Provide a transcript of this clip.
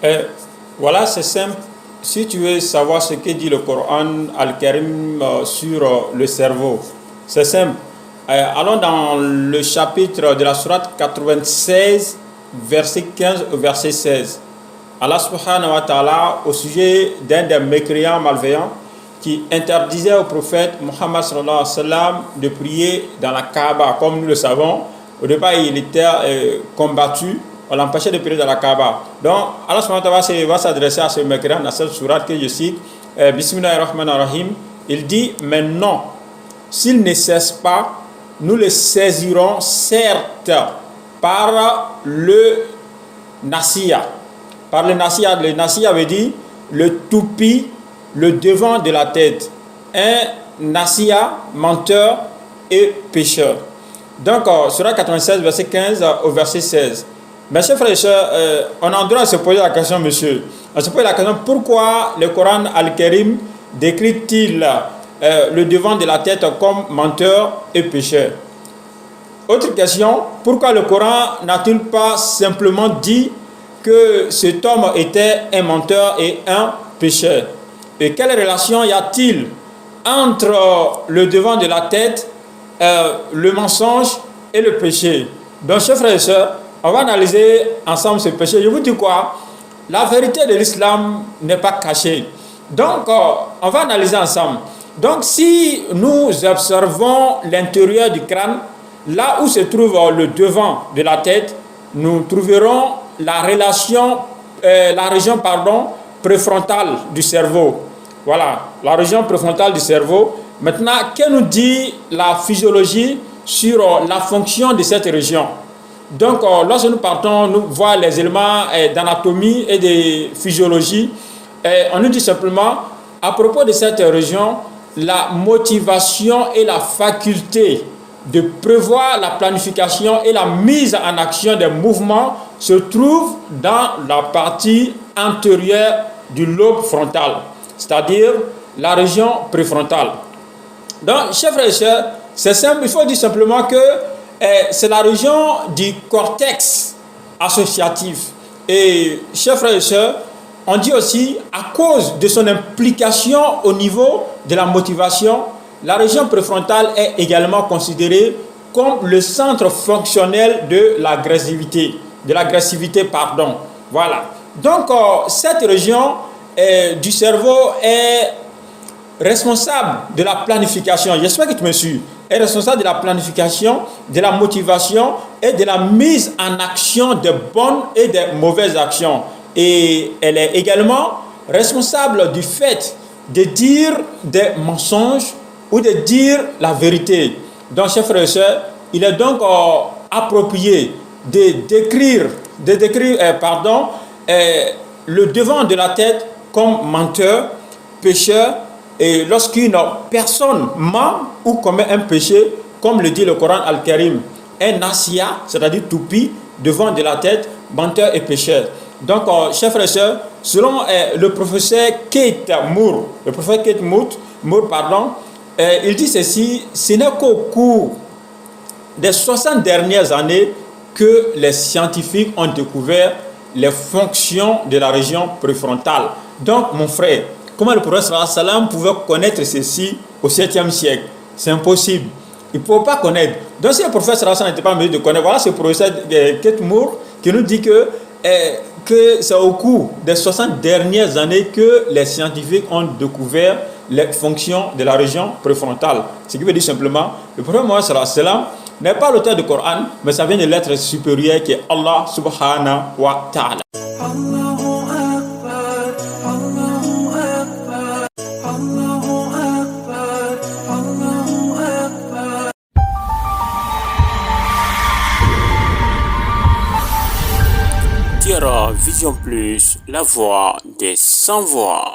Euh, voilà, c'est simple. Si tu veux savoir ce que dit le Coran Al-Karim sur le cerveau, c'est simple. Allons dans le chapitre de la sourate 96, verset 15 au verset 16. Allah subhanahu wa ta'ala, au sujet d'un des mécréants malveillants qui interdisait au prophète Muhammad sallallahu alayhi wa sallam de prier dans la Kaaba. Comme nous le savons, au départ il était combattu, on l'empêchait de prier dans la Kaaba. Donc Allah subhanahu wa ta'ala va s'adresser à ce mécréant dans cette sourate que je cite, Bismillahirrahmanirrahim. Il dit: mais non, s'il ne cesse pas, nous le saisirons certes par le nasiya. Par le nasiya veut dire le toupie, le devant de la tête. Un nasiya, menteur et pécheur. Donc, Surah 96, verset 15 au verset 16. Mes chers frères et sœurs, on a le droit de se poser la question, monsieur. On se pose la question, pourquoi le Coran Al-Karim décrit-il le devant de la tête comme menteur et pécheur? Autre question, pourquoi le Coran n'a-t-il pas simplement dit que cet homme était un menteur et un pécheur? Et quelle relation y a-t-il entre le devant de la tête, le mensonge et le péché? Donc, chers frères et sœurs, on va analyser ensemble ce péché. Je vous dis quoi? La vérité de l'islam n'est pas cachée. Donc, on va analyser ensemble. Donc, si nous observons l'intérieur du crâne, là où se trouve le devant de la tête, nous trouverons la région préfrontale du cerveau. Voilà, la région préfrontale du cerveau. Maintenant, que nous dit la physiologie sur la fonction de cette région? Donc, lorsque nous partons, nous voir les éléments d'anatomie et de physiologie, on nous dit simplement, à propos de cette région, la motivation et la faculté de prévoir la planification et la mise en action des mouvements se trouvent dans la partie antérieure du lobe frontal, c'est-à-dire la région préfrontale. Donc, chers frères et sœurs, c'est simple, il faut dire simplement que c'est la région du cortex associatif. Et, chers frères et sœurs, on dit aussi, à cause de son implication au niveau de la motivation, la région préfrontale est également considérée comme le centre fonctionnel de l'agressivité. Voilà. Donc, cette région du cerveau est responsable de la planification. J'espère que tu me suis. Est responsable de la planification, de la motivation et de la mise en action de bonnes et de mauvaises actions. Et elle est également responsable du fait de dire des mensonges ou de dire la vérité. Donc, chers frères et sœurs, il est donc approprié de décrire le devant de la tête comme menteur, pécheur, et lorsqu'une personne ment ou commet un péché, comme le dit le Coran Al-Karim, un nasiya, c'est-à-dire toupie, devant de la tête, menteur et pécheur. Donc, chers frères et sœurs, selon le professeur Keith Moore, il dit ceci: ce n'est qu'au cours des 60 dernières années que les scientifiques ont découvert les fonctions de la région préfrontale. Donc, mon frère, comment le prophète sallallahu alayhi wa sallam pouvait connaître ceci au 7e siècle? C'est impossible. Il ne pouvait pas connaître. Donc, si le prophète sallallahu alayhi wa sallam n'était pas en mesure de connaître, voilà ce professeur Keith Moore qui nous dit que c'est au cours des 60 dernières années que les scientifiques ont découvert les fonctions de la région préfrontale. Ce qui veut dire simplement, le prophète Mohammed sallallahu alayhi wa sallam n'est pas l'auteur du Coran, mais ça vient de l'être supérieur qui est Allah subhanahu wa ta'ala. Vision Plus, la voix des sans voix.